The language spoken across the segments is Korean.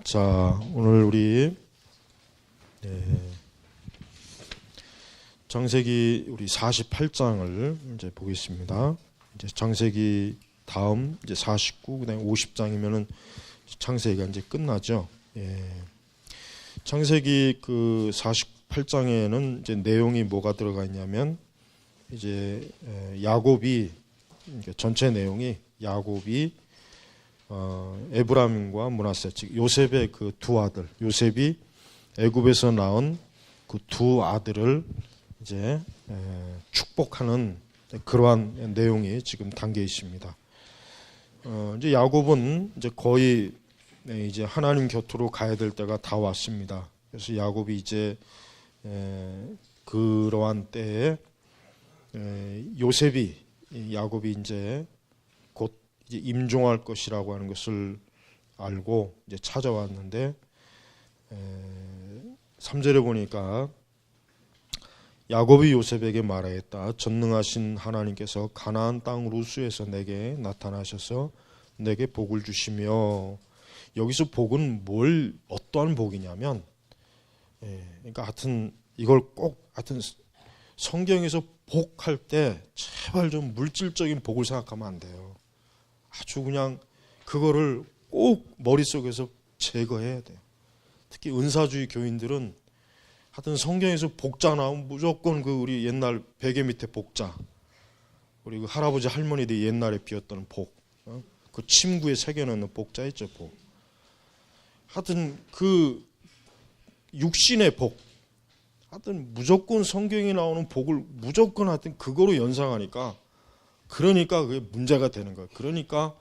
자, 오늘 우리 창세기 우리 48장을 이제 보겠습니다. 이제 창세기 다음 이제 49, 그다음에 50장이면은 창세기가 이제 끝나죠. 창세기 그 48장에는 이제 내용이 뭐가 들어가 있냐면 이제 야곱이 전체 내용이 야곱이 에브라임과 므낫세, 즉 요셉의 그 두 아들, 요셉이 애굽에서 낳은 그 두 아들을 이제 축복하는 그러한 내용이 지금 담겨 있습니다. 이제 야곱은 이제 거의 이제 하나님 곁으로 가야 될 때가 다 왔습니다. 그래서 야곱이 이제 그러한 때에 야곱이 이제 곧 이제 임종할 것이라고 하는 것을 알고 이제 찾아왔는데 3절에 보니까 야곱이 요셉에게 말하였다. 전능하신 하나님께서 가나안 땅 루스에서 내게 나타나셔서 내게 복을 주시며, 여기서 복은 어떠한 복이냐면, 그러니까 하여튼 이걸 꼭 하여튼 성경에서 복할 때 제발 좀 물질적인 복을 생각하면 안 돼요. 아주 그냥 그거를 꼭 머릿속에서 제거해야 돼요. 특히 은사주의 교인들은 하여튼 성경에서 복자 나오면 무조건 그 우리 옛날 베개 밑에 복자, 우리 그 할아버지 할머니들이 옛날에 비웠던 복, 그 침구에 새겨놓는 복자 있죠, 복. 하여튼 그 육신의 복, 하여튼 무조건 성경에 나오는 복을 무조건 하여튼 그거로 연상하니까, 그러니까 그게 문제가 되는 거예요. 그러니까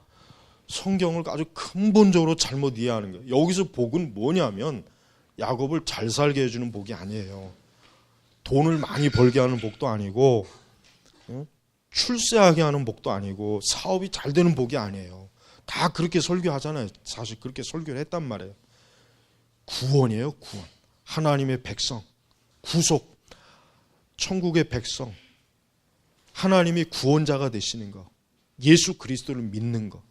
성경을 아주 근본적으로 잘못 이해하는 거예요. 여기서 복은 뭐냐면 야곱을 잘 살게 해주는 복이 아니에요. 돈을 많이 벌게 하는 복도 아니고, 출세하게 하는 복도 아니고, 사업이 잘 되는 복이 아니에요. 다 그렇게 설교하잖아요. 사실 그렇게 설교를 했단 말이에요. 구원이에요, 구원. 하나님의 백성, 구속, 천국의 백성, 하나님이 구원자가 되시는 거, 예수 그리스도를 믿는 거,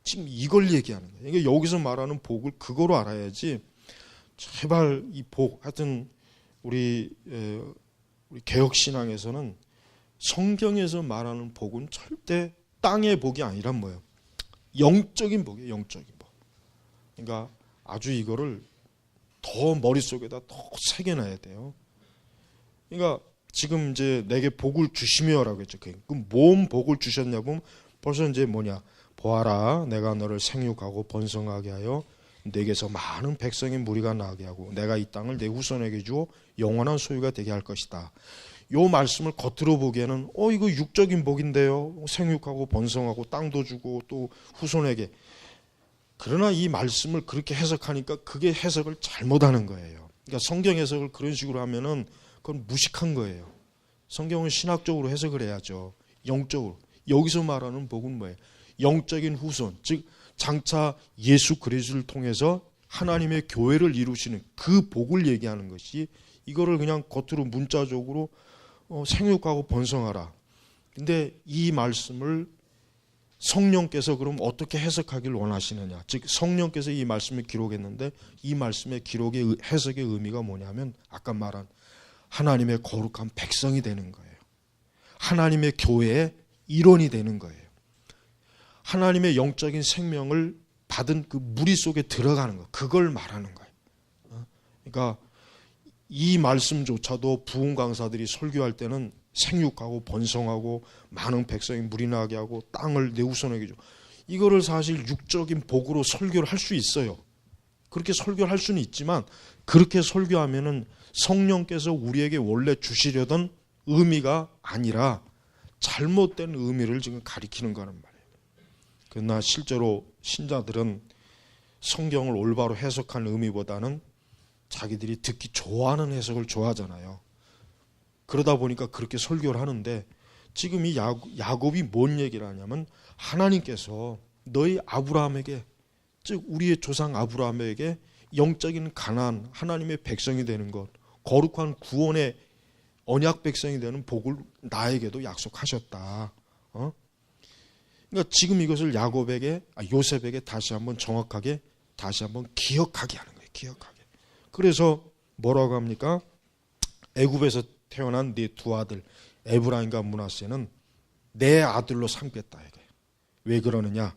지금 이걸 얘기하는 거예요. 그러니까 여기서 말하는 복을 그거로 알아야지. 제발 이 복, 하여튼 우리 개혁신앙에서는 성경에서 말하는 복은 절대 땅의 복이 아니란 뭐예요? 영적인 복이에요, 영적인 복. 그러니까 아주 이거를 더 머릿속에다 더 새겨놔야 돼요. 그러니까 지금 이제 내게 복을 주시며라고 했죠. 그럼 뭔 복을 주셨냐면 벌써 이제 뭐냐? 보아라, 내가 너를 생육하고 번성하게 하여 내게서 많은 백성의 무리가 나게 하고 내가 이 땅을 내 후손에게 주어 영원한 소유가 되게 할 것이다. 요 말씀을 겉으로 보기에는 이거 육적인 복인데요. 생육하고 번성하고 땅도 주고 또 후손에게. 그러나 이 말씀을 그렇게 해석하니까 그게 해석을 잘못하는 거예요. 그러니까 성경 해석을 그런 식으로 하면은 그건 무식한 거예요. 성경은 신학적으로 해석을 해야죠. 영적으로. 여기서 말하는 복은 뭐예요? 영적인 후손, 즉 장차 예수 그리스도를 통해서 하나님의 교회를 이루시는 그 복을 얘기하는 것이, 이거를 그냥 겉으로 문자적으로 생육하고 번성하라. 근데 이 말씀을 성령께서 그럼 어떻게 해석하길 원하시느냐? 즉 성령께서 이 말씀을 기록했는데 이 말씀의 기록의 해석의 의미가 뭐냐면 아까 말한 하나님의 거룩한 백성이 되는 거예요. 하나님의 교회의 일원이 되는 거예요. 하나님의 영적인 생명을 받은 그 무리 속에 들어가는 거, 그걸 말하는 거예요. 그러니까 이 말씀조차도 부흥 강사들이 설교할 때는 생육하고 번성하고 많은 백성이 무리 나게 하고 땅을 내 후손에게 줘. 이거를 사실 육적인 복으로 설교를 할 수 있어요. 그렇게 설교를 할 수는 있지만 그렇게 설교하면은 성령께서 우리에게 원래 주시려던 의미가 아니라 잘못된 의미를 지금 가리키는 거란 말이에요. 그러나 실제로 신자들은 성경을 올바로 해석하는 의미보다는 자기들이 듣기 좋아하는 해석을 좋아하잖아요. 그러다 보니까 그렇게 설교를 하는데, 지금 이 야곱이 뭔 얘기를 하냐면 하나님께서 너희 아브라함에게, 즉 우리의 조상 아브라함에게 영적인 가나안, 하나님의 백성이 되는 것, 거룩한 구원의 언약 백성이 되는 복을 나에게도 약속하셨다. 그러니까 지금 이것을 요셉에게 다시 한번 정확하게 다시 한번 기억하게 하는 거예요. 기억하게. 그래서 뭐라고 합니까? 애굽에서 태어난 네 두 아들 에브라임과 므낫세는 내 아들로 삼겠다. 이게. 왜 그러느냐?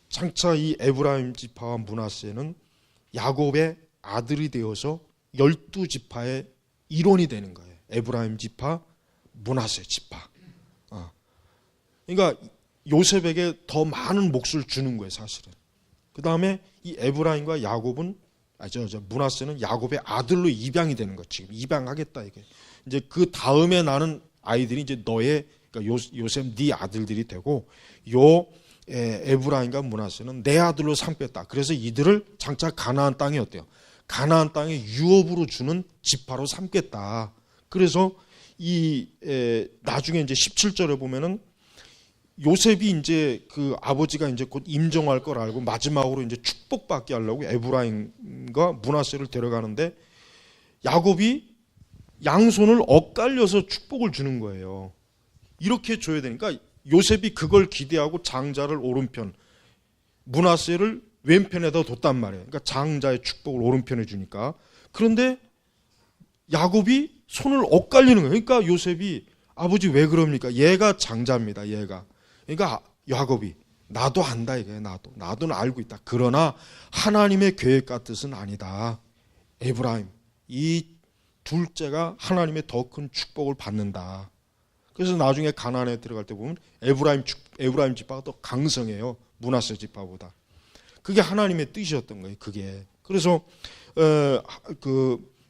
장차 이 에브라임 지파와 므낫세는 야곱의 아들이 되어서 12지파의 일원이 되는 거예요. 에브라임 지파, 므낫세 지파. 그러니까 요셉에게 더 많은 몫을 주는 거예요, 사실은. 그 다음에 이 에브라임과 야곱은 므낫세는 야곱의 아들로 입양이 되는 거. 지금 입양하겠다 이게. 이제 그 다음에 나는 아이들이 이제 너의 그러니까 요셉 네 아들들이 되고 요 에브라임과 므낫세는 내 아들로 삼겠다. 그래서 이들을 장차 가나안 땅에 어때요? 가나안 땅에 유업으로 주는 지파로 삼겠다. 그래서 이 나중에 이제 17절에 보면은 요셉이 이제 그 아버지가 이제 곧 임종할 걸 알고 마지막으로 이제 축복받게 하려고 에브라임과 므낫세를 데려가는데 야곱이 양손을 엇갈려서 축복을 주는 거예요. 이렇게 줘야 되니까 요셉이 그걸 기대하고 장자를 오른편, 므낫세를 왼편에다 뒀단 말이에요. 그러니까 장자의 축복을 오른편에 주니까. 그런데 야곱이 손을 엇갈리는 거예요. 그러니까 요셉이 아버지 왜 그럽니까? 얘가 장자입니다. 얘가. 그러니까 야곱이 나도 안다 이게 나도 알고 있다. 그러나 하나님의 계획과 뜻은 아니다. 에브라임 이 둘째가 하나님의 더 큰 축복을 받는다. 그래서 나중에 가나안에 들어갈 때 보면 에브라임 지파가 더 강성해요. 므낫세 지파보다. 그게 하나님의 뜻이었던 거예요. 그게. 그래서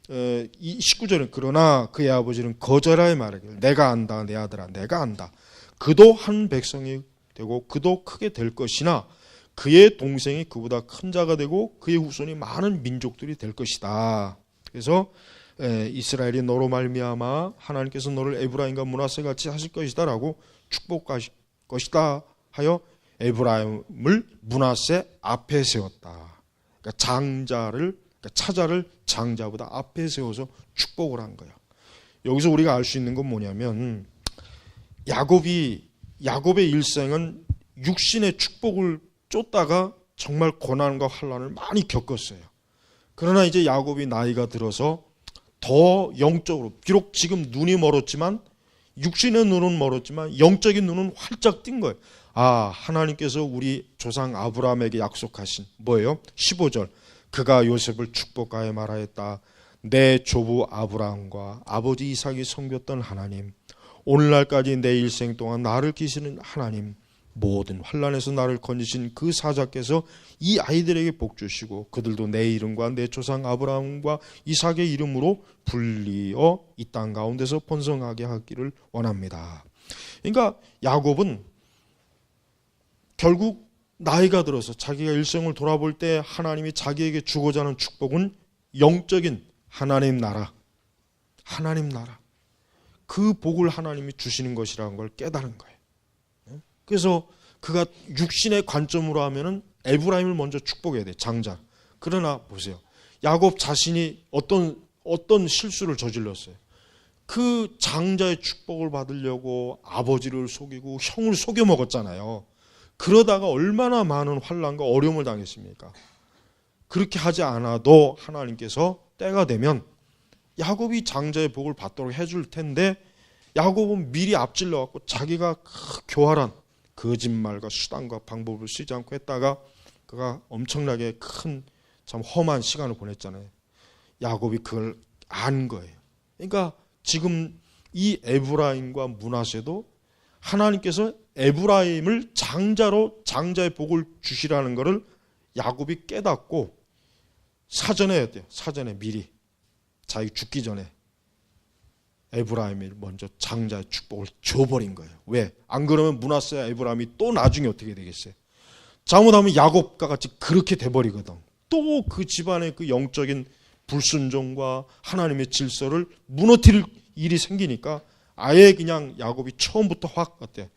이 19절은 그러나 그의 아버지는 거절하여 말하기를 내가 안다 내 아들아 내가 안다. 그도 한 백성이 되고 그도 크게 될 것이나 그의 동생이 그보다 큰 자가 되고 그의 후손이 많은 민족들이 될 것이다. 그래서 이스라엘이 너로 말미암아 하나님께서 너를 에브라임과 므낫세 같이 하실 것이다라고 축복하실 것이다 하여 에브라임을 므낫세 앞에 세웠다. 그러니까 차자를 장자보다 앞에 세워서 축복을 한 거예요. 여기서 우리가 알 수 있는 건 뭐냐면 야곱의 일생은 육신의 축복을 쫓다가 정말 고난과 환난을 많이 겪었어요. 그러나 이제 야곱이 나이가 들어서 더 영적으로 비록 지금 눈이 멀었지만 육신의 눈은 멀었지만 영적인 눈은 활짝 뜬 거예요. 하나님께서 우리 조상 아브라함에게 약속하신 뭐예요? 15절 그가 요셉을 축복하여 말하였다. 내 조부 아브라함과 아버지 이삭이 섬겼던 하나님 오늘날까지 내 일생 동안 나를 기시는 하나님 모든 환난에서 나를 건지신 그 사자께서 이 아이들에게 복 주시고 그들도 내 이름과 내 조상 아브라함과 이삭의 이름으로 불리어 이 땅 가운데서 번성하게 하기를 원합니다. 그러니까 야곱은 결국 나이가 들어서 자기가 일생을 돌아볼 때 하나님이 자기에게 주고자 하는 축복은 영적인 하나님 나라 그 복을 하나님이 주시는 것이라는 걸 깨달은 거예요. 그래서 그가 육신의 관점으로 하면은 에브라임을 먼저 축복해야 돼, 장자. 그러나 보세요. 야곱 자신이 어떤 실수를 저질렀어요. 그 장자의 축복을 받으려고 아버지를 속이고 형을 속여 먹었잖아요. 그러다가 얼마나 많은 환난과 어려움을 당했습니까? 그렇게 하지 않아도 하나님께서 때가 되면 야곱이 장자의 복을 받도록 해줄 텐데 야곱은 미리 앞질러 갖고 자기가 교활한 거짓말과 수단과 방법을 쓰지 않고 했다가 그가 엄청나게 큰 참 험한 시간을 보냈잖아요. 야곱이 그걸 안 거예요. 그러니까 지금 이 에브라임과 므낫세도 하나님께서 에브라임을 장자의 복을 주시라는 것을 야곱이 깨닫고 사전에 미리 자기 죽기 전에 에브라임을 먼저 장자의 축복을 줘버린 거예요. 왜? 안 그러면 므낫세와 에브라임이 또 나중에 어떻게 되겠어요? 잘못하면 야곱과 같이 그렇게 돼버리거든. 또 그 집안의 그 영적인 불순종과 하나님의 질서를 무너뜨릴 일이 생기니까 아예 그냥 야곱이 처음부터 확 어때?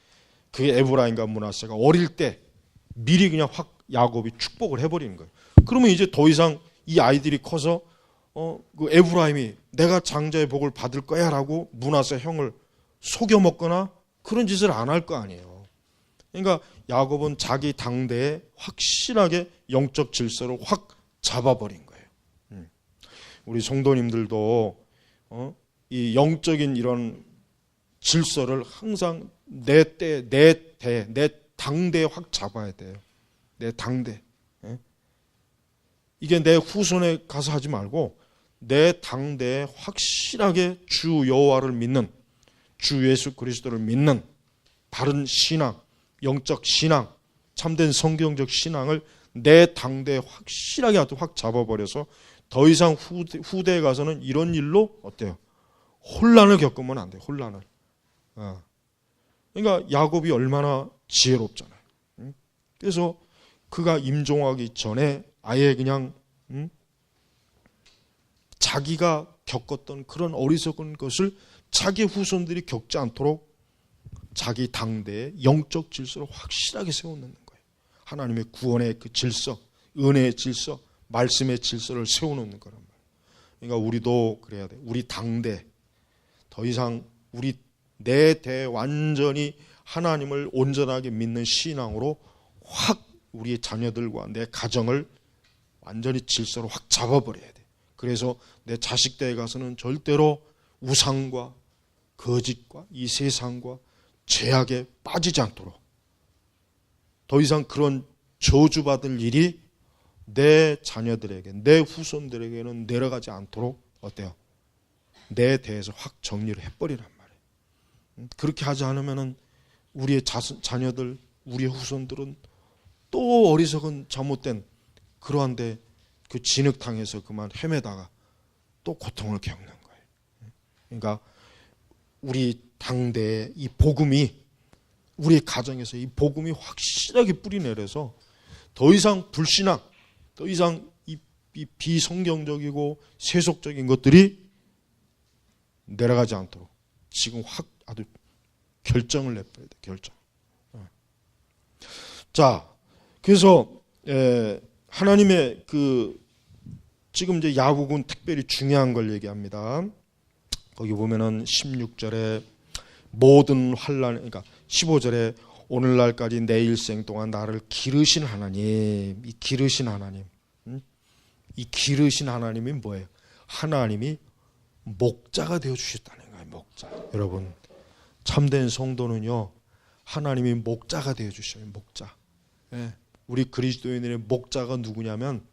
그 에브라임과 므낫세가 어릴 때 미리 그냥 확 야곱이 축복을 해버리는 거예요. 그러면 이제 더 이상 이 아이들이 커서 그 에브라임이 내가 장자의 복을 받을 거야라고 므낫세 형을 속여 먹거나 그런 짓을 안 할 거 아니에요. 그러니까 야곱은 자기 당대에 확실하게 영적 질서를 확 잡아버린 거예요. 우리 성도님들도 이 영적인 이런 질서를 항상 내 당대에 확 잡아야 돼요. 내 당대. 이게 내 후손에 가서 하지 말고 내 당대에 확실하게 주 여호와를 믿는, 주 예수 그리스도를 믿는 바른 신앙, 영적 신앙, 참된 성경적 신앙을 내 당대에 확실하게 확 잡아버려서 더 이상 후대에 가서는 이런 일로 어때요? 혼란을 겪으면 안 돼요. 혼란을. 그러니까 야곱이 얼마나 지혜롭잖아요. 그래서 그가 임종하기 전에 아예 그냥 자기가 겪었던 그런 어리석은 것을 자기 후손들이 겪지 않도록 자기 당대의 영적 질서를 확실하게 세워놓는 거예요. 하나님의 구원의 그 질서, 은혜의 질서, 말씀의 질서를 세워놓는 거란 말이에요. 그러니까 우리도 그래야 돼. 우리 당대 더 이상 우리 내 대 완전히 하나님을 온전하게 믿는 신앙으로 확 우리의 자녀들과 내 가정을 완전히 질서로 확 잡아버려야 돼. 그래서 내 자식 때에 가서는 절대로 우상과 거짓과 이 세상과 죄악에 빠지지 않도록 더 이상 그런 저주받을 일이 내 자녀들에게, 내 후손들에게는 내려가지 않도록 어때요? 내 대에서 확 정리를 해버리란 말이에요. 그렇게 하지 않으면 우리의 자녀들, 우리의 후손들은 또 어리석은 잘못된 그러한데 그 진흙탕에서 그만 헤매다가 또 고통을 겪는 거예요. 그러니까 우리 당대의 이 복음이, 우리 가정에서 이 복음이 확실하게 뿌리내려서 더 이상 불신앙, 더 이상 이 비성경적이고 세속적인 것들이 내려가지 않도록 지금 확 아주 결정을 내버려야 돼. 결정. 자, 그래서 하나님의 지금 이제 야곱은 특별히 중요한 걸 얘기합니다. 거기 보면은 16절에 모든 환란, 그러니까 15절에 오늘날까지 내 일생 동안 나를 기르신 하나님, 이 기르신 하나님, 이 기르신 하나님이 뭐예요? 하나님이 목자가 되어 주셨다는 거예요. 목자. 여러분, 참된 성도는요, 하나님이 목자가 되어 주셔요. 목자. 네. 우리 그리스도인의 목자가 누구냐면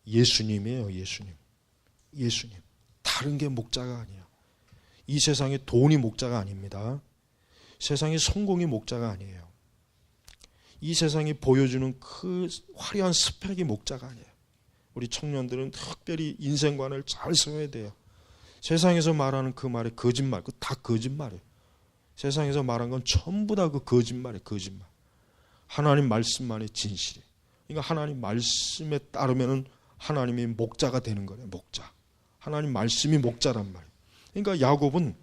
예수님이에요. 예수님. 다른 게 목자가 아니에요. 이 세상에 돈이 목자가 아닙니다. 세상에 성공이 목자가 아니에요. 이 세상이 보여주는 그 화려한 스펙이 목자가 아니에요. 우리 청년들은 특별히 인생관을 잘 세워야 돼요. 세상에서 말하는 그 말이 거짓말, 그 다 거짓말이에요. 세상에서 말한 건 전부 다 그 거짓말이에요. 거짓말. 하나님 말씀만이 진실이에요. 그러니까 하나님 말씀에 따르면은 하나님이 목자가 되는 거예요. 목자. 하나님 말씀이 목자란 말이에요. 그러니까 야곱은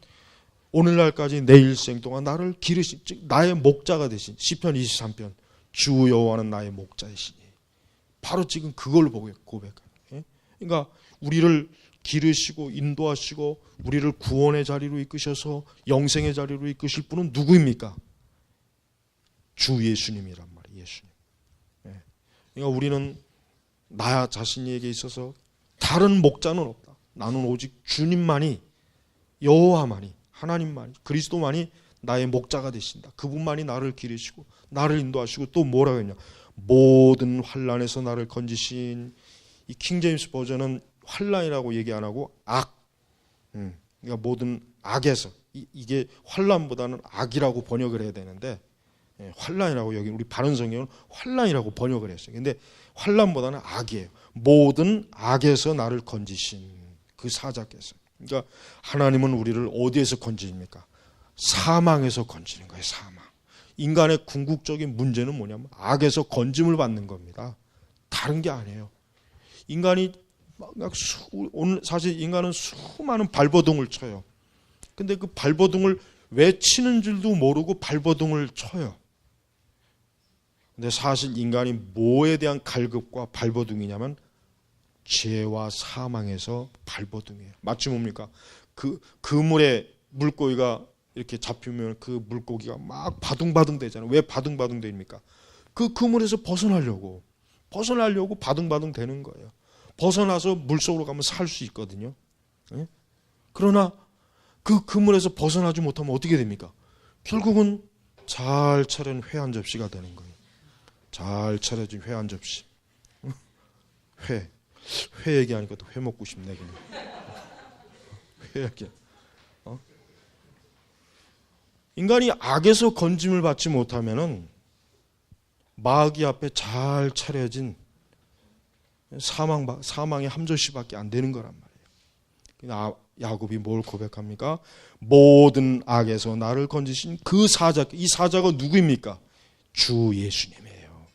오늘날까지 내 일생 동안 나를 기르신, 즉 나의 목자가 되신 시편 23편 주 여호와는 나의 목자이시니, 바로 지금 그걸 보고 고백하는 거예요. 그러니까 우리를 기르시고 인도하시고 우리를 구원의 자리로 이끄셔서 영생의 자리로 이끄실 분은 누구입니까? 주 예수님이란 말이에요. 예수님. 그러니까 우리는 나 자신에게 있어서 다른 목자는 없다. 나는 오직 주님만이, 여호와만이, 하나님만이, 그리스도만이 나의 목자가 되신다. 그분만이 나를 기르시고 나를 인도하시고 또 뭐라고 했냐? 모든 환난에서 나를 건지신. 이 킹제임스 버전은 환난이라고 얘기 안 하고 악. 그러니까 모든 악에서, 이게 환난보다는 악이라고 번역을 해야 되는데 환난이라고, 여기 우리 바른 성경은 환난이라고 번역을 했어요. 근데 환난보다는 악이에요. 모든 악에서 나를 건지신 그 사자께서. 그러니까 하나님은 우리를 어디에서 건지십니까? 사망에서 건지는 거예요. 사망. 인간의 궁극적인 문제는 뭐냐면 악에서 건짐을 받는 겁니다. 다른 게 아니에요. 인간이 오늘 사실 인간은 수많은 발버둥을 쳐요. 근데 그 발버둥을 왜 치는 줄도 모르고 발버둥을 쳐요. 근데 사실 인간이 뭐에 대한 갈급과 발버둥이냐면 죄와 사망에서 발버둥이에요. 마치 뭡니까? 그 그물에 물고기가 이렇게 잡히면 그 물고기가 막 바둥바둥 되잖아요. 왜 바둥바둥 됩니까? 그 그물에서 벗어나려고 바둥바둥 되는 거예요. 벗어나서 물속으로 가면 살 수 있거든요. 예? 그러나 그 그물에서 벗어나지 못하면 어떻게 됩니까? 결국은 잘 차린 회 한 접시가 되는 거예요. 잘 차려진 회 한 접시. 회 얘기하니까 또 회 먹고 싶네 그냥. 회 얘기. 인간이 악에서 건짐을 받지 못하면은 마귀 앞에 잘 차려진 사망의 한 접시밖에 안 되는 거란 말이에요. 야곱이 뭘 고백합니까? 모든 악에서 나를 건지신 그 사자, 이 사자가 누구입니까? 주 예수님이에요.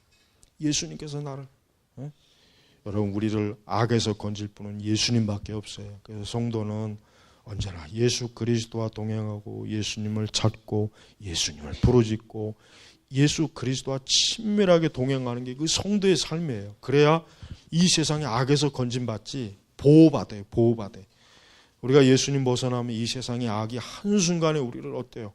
예수님께서 나를. 여러분, 우리를 악에서 건질 분은 예수님밖에 없어요. 그래서 성도는 언제나 예수 그리스도와 동행하고 예수님을 찾고 예수님을 부르짖고 예수 그리스도와 친밀하게 동행하는 게 그 성도의 삶이에요. 그래야 이 세상에 악에서 건짐받지 보호받아요. 우리가 예수님 벗어나면 이 세상의 악이 한순간에 우리를 어때요?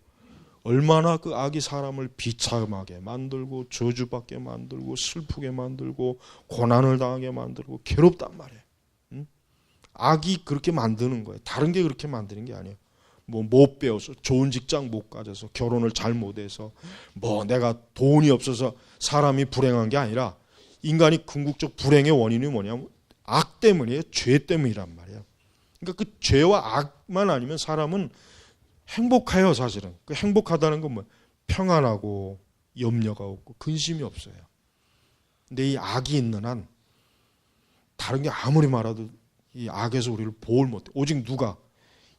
얼마나 그 악이 사람을 비참하게 만들고 저주받게 만들고 슬프게 만들고 고난을 당하게 만들고 괴롭단 말이에요. 악이 그렇게 만드는 거예요. 다른 게 그렇게 만드는 게 아니에요. 못 배워서 좋은 직장 못 가져서 결혼을 잘 못해서 내가 돈이 없어서 사람이 불행한 게 아니라 인간이 궁극적 불행의 원인이 뭐냐면 악 때문이에요. 죄 때문이란 말이에요. 그러니까 그 죄와 악만 아니면 사람은 행복해요. 사실은 그 행복하다는 건 뭐예요? 평안하고 염려가 없고 근심이 없어요. 근데 이 악이 있는 한 다른 게 아무리 말해도 이 악에서 우리를 보호를 못해. 오직 누가?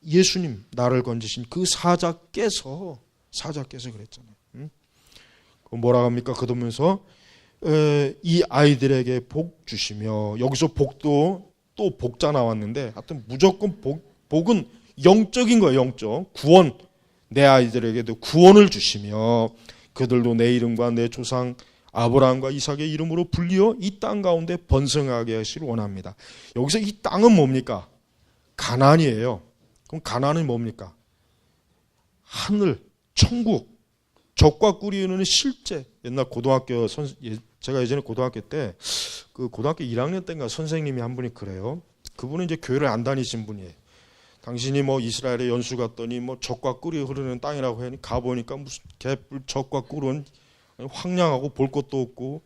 예수님, 나를 건지신 그 사자께서 그랬잖아요. 뭐라 합니까? 그러면서 이 아이들에게 복 주시며, 여기서 복도 또 복자 나왔는데 하여튼 무조건 복은 영적인 거예요. 영적 구원. 내 아이들에게도 구원을 주시며 그들도 내 이름과 내 조상 아브라함과 이삭의 이름으로 불리어 이 땅 가운데 번성하게 하시길 원합니다. 여기서 이 땅은 뭡니까? 가나안이에요. 그럼 가나안은 뭡니까? 하늘, 천국, 적과 꿀이 흐르는 실제. 옛날 고등학교 제가 예전에 고등학교 때 그 고등학교 1학년 때인가 선생님이 한 분이 그래요. 그분은 이제 교회를 안 다니신 분이에요. 당신이 이스라엘에 연수 갔더니 적과 꿀이 흐르는 땅이라고 하니 가보니까 무슨 개뿔 적과 꿀은 황량하고 볼 것도 없고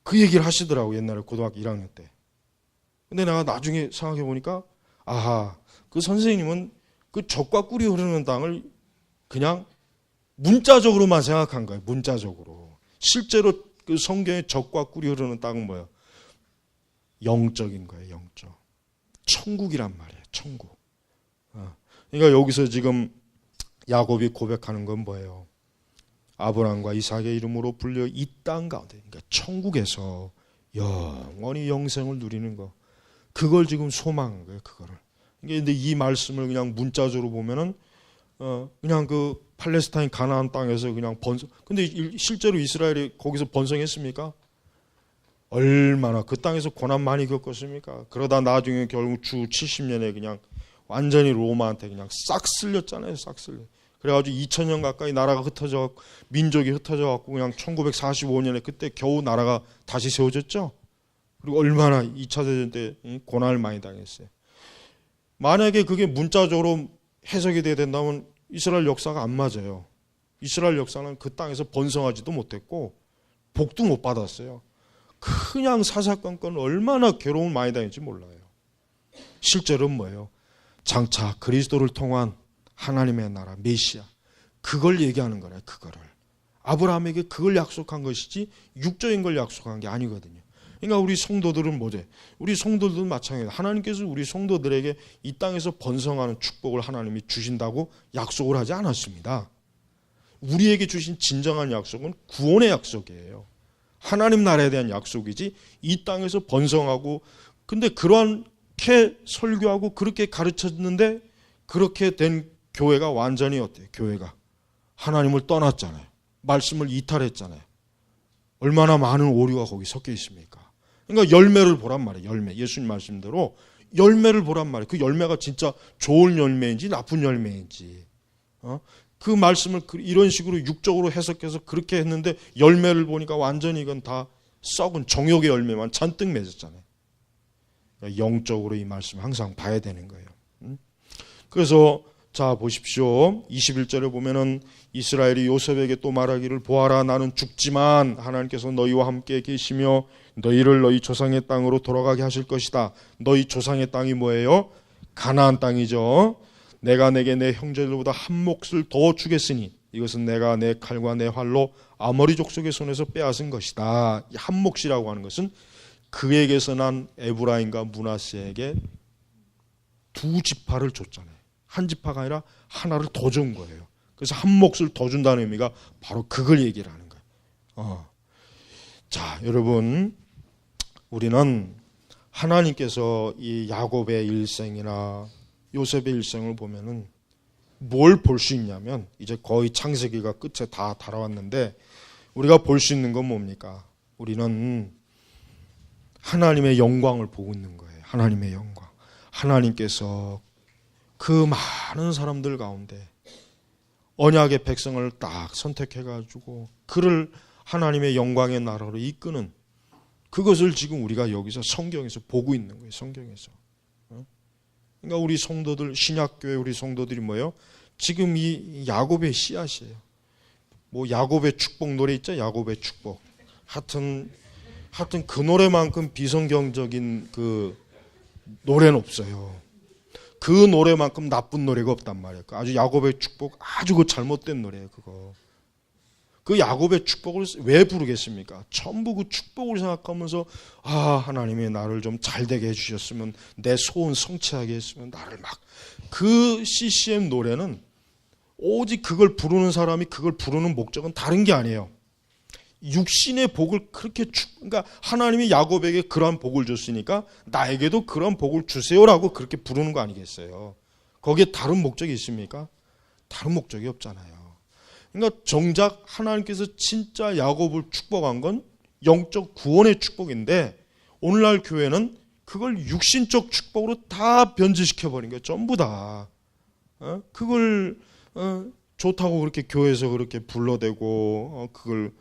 그 얘기를 하시더라고 옛날에 고등학교 1학년 때. 근데 내가 나중에 생각해 보니까 아하, 그 선생님은 그 적과 꿀이 흐르는 땅을 그냥 문자적으로만 생각한 거예요. 문자적으로. 실제로 그 성경의 적과 꿀이 흐르는 땅은 뭐예요? 영적인 거예요. 영적. 천국이란 말이에요. 천국. 그러니까 여기서 지금 야곱이 고백하는 건 뭐예요? 아브라함과 이삭의 이름으로 불려 이 땅 가운데, 그러니까 천국에서 영원히 영생을 누리는 거. 그걸 지금 소망한 거예요. 그거를. 근데 이 말씀을 그냥 문자적으로 보면은 그냥 그 팔레스타인 가나안 땅에서 그냥 근데 실제로 이스라엘이 거기서 번성했습니까? 얼마나 그 땅에서 고난 많이 겪었습니까? 그러다 나중에 결국 주 70년에 그냥 완전히 로마한테 그냥 싹 쓸렸잖아요. 싹 쓸려. 그래가지고 2000년 가까이 나라가 흩어져, 민족이 흩어져 갖고 그냥 1945년에 그때 겨우 나라가 다시 세워졌죠. 그리고 얼마나 2차 대전 때 고난을 많이 당했어요. 만약에 그게 문자적으로 해석이 돼야 된다면 이스라엘 역사가 안 맞아요. 이스라엘 역사는 그 땅에서 번성하지도 못했고 복도 못 받았어요. 그냥 사사건건 얼마나 괴로움을 많이 당했는지 몰라요. 실제로는 뭐예요? 장차 그리스도를 통한 하나님의 나라 메시아, 그걸 얘기하는 거래요. 그거를 아브라함에게 그걸 약속한 것이지 육적인 걸 약속한 게 아니거든요. 그러니까 우리 성도들은 뭐죠? 우리 성도들은 마찬가지예요. 하나님께서 우리 성도들에게 이 땅에서 번성하는 축복을 하나님이 주신다고 약속을 하지 않았습니다. 우리에게 주신 진정한 약속은 구원의 약속이에요. 하나님 나라에 대한 약속이지 이 땅에서 번성하고, 근데 그렇게 설교하고 그렇게 가르쳤는데 그렇게 된 교회가 완전히 어때요? 교회가 하나님을 떠났잖아요. 말씀을 이탈했잖아요. 얼마나 많은 오류가 거기 섞여 있습니까? 그러니까 열매를 보란 말이에요. 열매. 예수님 말씀대로 열매를 보란 말이에요. 그 열매가 진짜 좋은 열매인지 나쁜 열매인지. 그 말씀을 이런 식으로 육적으로 해석해서 그렇게 했는데 열매를 보니까 완전히 이건 다 썩은 정욕의 열매만 잔뜩 맺었잖아요. 영적으로 이 말씀을 항상 봐야 되는 거예요. 그래서 자 보십시오. 21절에 보면은 이스라엘이 요셉에게 또 말하기를 보아라 나는 죽지만 하나님께서 너희와 함께 계시며 너희를 너희 조상의 땅으로 돌아가게 하실 것이다. 너희 조상의 땅이 뭐예요? 가나안 땅이죠. 내가 내게 내 형제들보다 한 몫을 더 주겠으니 이것은 내가 내 칼과 내 활로 아모리 족속의 손에서 빼앗은 것이다. 이 한 몫이라고 하는 것은 그에게서 난 에브라임과 므낫세에게 두 지파를 줬잖아요. 한 지파가 아니라 하나를 더 준 거예요. 그래서 한 몫을 더 준다는 의미가 바로 그걸 얘기를 하는 거예요. 자, 여러분, 우리는 하나님께서 이 야곱의 일생이나 요셉의 일생을 보면은 뭘 볼 수 있냐면 이제 거의 창세기가 끝에 다 달아왔는데 우리가 볼 수 있는 건 뭡니까? 우리는 하나님의 영광을 보고 있는 거예요. 하나님의 영광. 하나님께서 그 많은 사람들 가운데 언약의 백성을 딱 선택해가지고 그를 하나님의 영광의 나라로 이끄는 그것을 지금 우리가 여기서 성경에서 보고 있는 거예요. 성경에서. 그러니까 우리 성도들, 신약교회 우리 성도들이 뭐예요? 지금 이 야곱의 씨앗이에요. 뭐 야곱의 축복 노래 있죠? 야곱의 축복. 하여튼 그 노래만큼 비성경적인 그 노래는 없어요. 그 노래만큼 나쁜 노래가 없단 말이에요. 아주 야곱의 축복, 아주 그 잘못된 노래예요. 그거. 그 야곱의 축복을 왜 부르겠습니까? 전부 그 축복을 생각하면서 하나님이 나를 좀 잘되게 해주셨으면 내 소원 성취하게 했으면 나를 막 그 CCM 노래는 오직 그걸 부르는 사람이 그걸 부르는 목적은 다른 게 아니에요. 육신의 복을 그렇게 그러니까 하나님이 야곱에게 그러한 복을 줬으니까 나에게도 그러한 복을 주세요라고 그렇게 부르는 거 아니겠어요? 거기에 다른 목적이 있습니까? 다른 목적이 없잖아요. 그러니까 정작 하나님께서 진짜 야곱을 축복한 건 영적 구원의 축복인데 오늘날 교회는 그걸 육신적 축복으로 다 변질시켜버린 거예요. 전부 다. 그걸 좋다고 그렇게 교회에서 그렇게 불러대고 그걸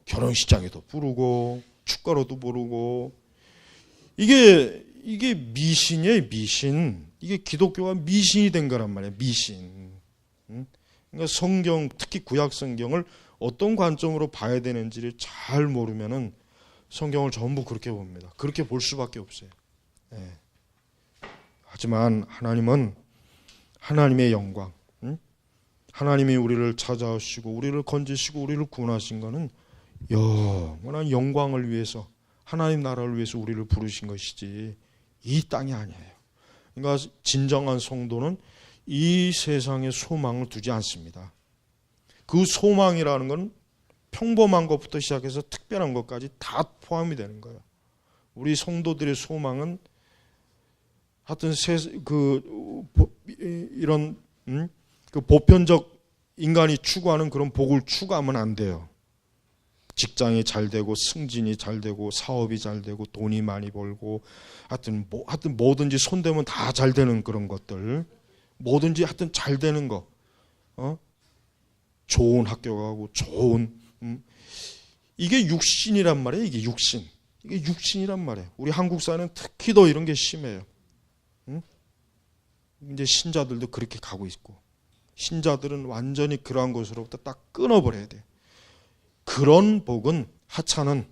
결혼식장에도 부르고 축가로도 부르고 이게 미신이에요. 미신. 이게 기독교가 미신이 된 거란 말이에요. 미신. 그러니까 성경, 특히 구약 성경을 어떤 관점으로 봐야 되는지를 잘 모르면은 성경을 전부 그렇게 봅니다. 그렇게 볼 수밖에 없어요. 네. 하지만 하나님은 하나님의 영광, 하나님이 우리를 찾아오시고 우리를 건지시고 우리를 구원하신 것은 영원한 영광을 위해서 하나님 나라를 위해서 우리를 부르신 것이지 이 땅이 아니에요. 그러니까 진정한 성도는 이 세상에 소망을 두지 않습니다. 그 소망이라는 건 평범한 것부터 시작해서 특별한 것까지 다 포함이 되는 거예요. 우리 성도들의 소망은 하여튼 이런 그 보편적 인간이 추구하는 그런 복을 추구하면 안 돼요. 직장이 잘 되고 승진이 잘 되고 사업이 잘 되고 돈이 많이 벌고 하여튼 뭐든지 손대면 다 잘 되는 그런 것들. 뭐든지 하여튼 잘 되는 거, 좋은 학교 가고 좋은 이게 육신이란 말이에요. 이게 육신이란 말이에요. 우리 한국 사회는 특히 더 이런 게 심해요. 이제 신자들도 그렇게 가고 있고 신자들은 완전히 그러한 것으로부터 딱 끊어버려야 돼요. 그런 복은 하찮은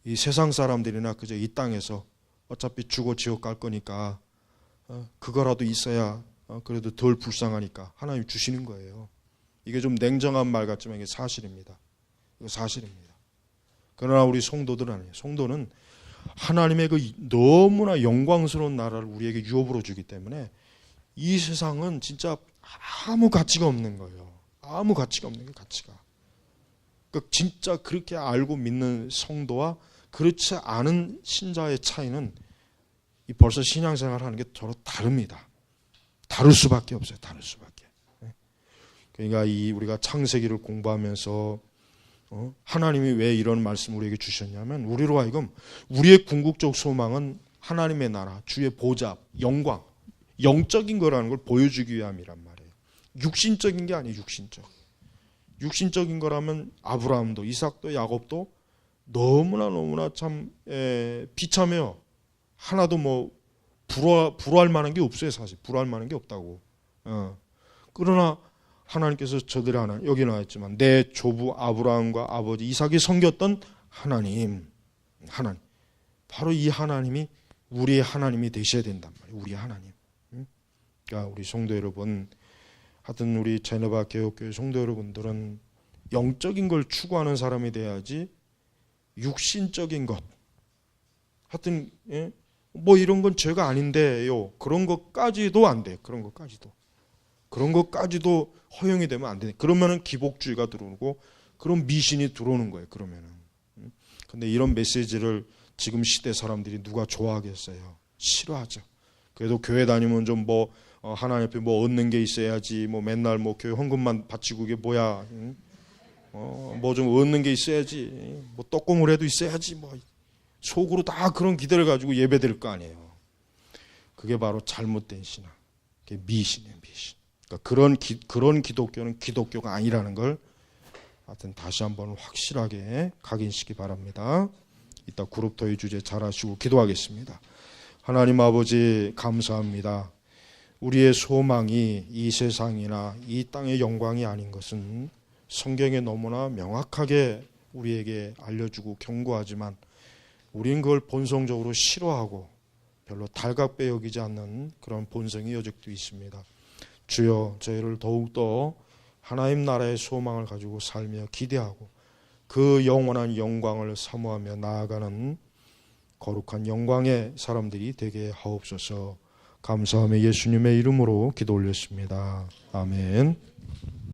이 세상 사람들이나 그저 이 땅에서 어차피 죽어 지옥 갈 거니까 그거라도 있어야 그래도 덜 불쌍하니까 하나님 주시는 거예요. 이게 좀 냉정한 말 같지만 이게 사실입니다. 이거 사실입니다. 그러나 우리 성도들은 아니에요. 성도는 하나님의 그 너무나 영광스러운 나라를 우리에게 유업으로 주기 때문에 이 세상은 진짜 아무 가치가 없는 거예요. 아무 가치가 없는 게 가치가. 그러니까 진짜 그렇게 알고 믿는 성도와 그렇지 않은 신자의 차이는 벌써 신앙생활 하는 게 서로 다릅니다. 다를 수밖에 없어요. 다를 수밖에. 그러니까 우리가 창세기를 공부하면서 하나님이 왜 이런 말씀을 우리에게 주셨냐면 우리로 하여금 우리의 궁극적 소망은 하나님의 나라, 주의 보좌, 영광, 영적인 거라는 걸 보여주기 위함이란 말이에요. 육신적인 게 아니에요. 육신적인 거라면 아브라함도 이삭도 야곱도 너무나 참 비참해요. 하나도 뭐 불화할 만한 게 없어요. 사실 불화할 만한 게 없다고. 그러나 하나님께서 저들의 하나님, 여기 나왔지만 내 조부 아브라함과 아버지 이삭이 섬겼던 하나님, 바로 이 하나님이 우리의 하나님이 되셔야 된단 말이에요. 우리의 하나님. 그러니까 우리 성도 여러분, 하여튼 우리 제네바 개혁교회 성도 여러분들은 영적인 걸 추구하는 사람이 돼야지 육신적인 것, 하여튼 뭐 이런 건 죄가 아닌데요, 그런 것까지도 안 돼. 그런 것까지도 허용이 되면 안 돼. 그러면은 기복주의가 들어오고 그런 미신이 들어오는 거예요. 그러면은. 근데 이런 메시지를 지금 시대 사람들이 누가 좋아하겠어요? 싫어하죠. 그래도 교회 다니면 좀 뭐 하나님 앞에 뭐 얻는 게 있어야지, 뭐 맨날 뭐 교회 헌금만 바치고 이게 뭐야? 뭐 좀 얻는 게 있어야지, 뭐 떡고물에도 있어야지, 뭐 속으로 다 그런 기대를 가지고 예배드릴 거 아니에요. 그게 바로 잘못된 신앙, 그게 미신이에요, 미신. 그러니까 그런 기독교는 기독교가 아니라는 걸 하여튼 다시 한번 확실하게 각인시키기 바랍니다. 이따 그룹 토의 주제 잘 하시고 기도하겠습니다. 하나님 아버지 감사합니다. 우리의 소망이 이 세상이나 이 땅의 영광이 아닌 것은 성경에 너무나 명확하게 우리에게 알려주고 경고하지만 우린 그걸 본성적으로 싫어하고 별로 달갑게 여기지 않는 그런 본성이 여직도 있습니다. 주여, 저희를 더욱더 하나님 나라의 소망을 가지고 살며 기대하고 그 영원한 영광을 사모하며 나아가는 거룩한 영광의 사람들이 되게 하옵소서. 감사하며 예수님의 이름으로 기도 올렸습니다. 아멘.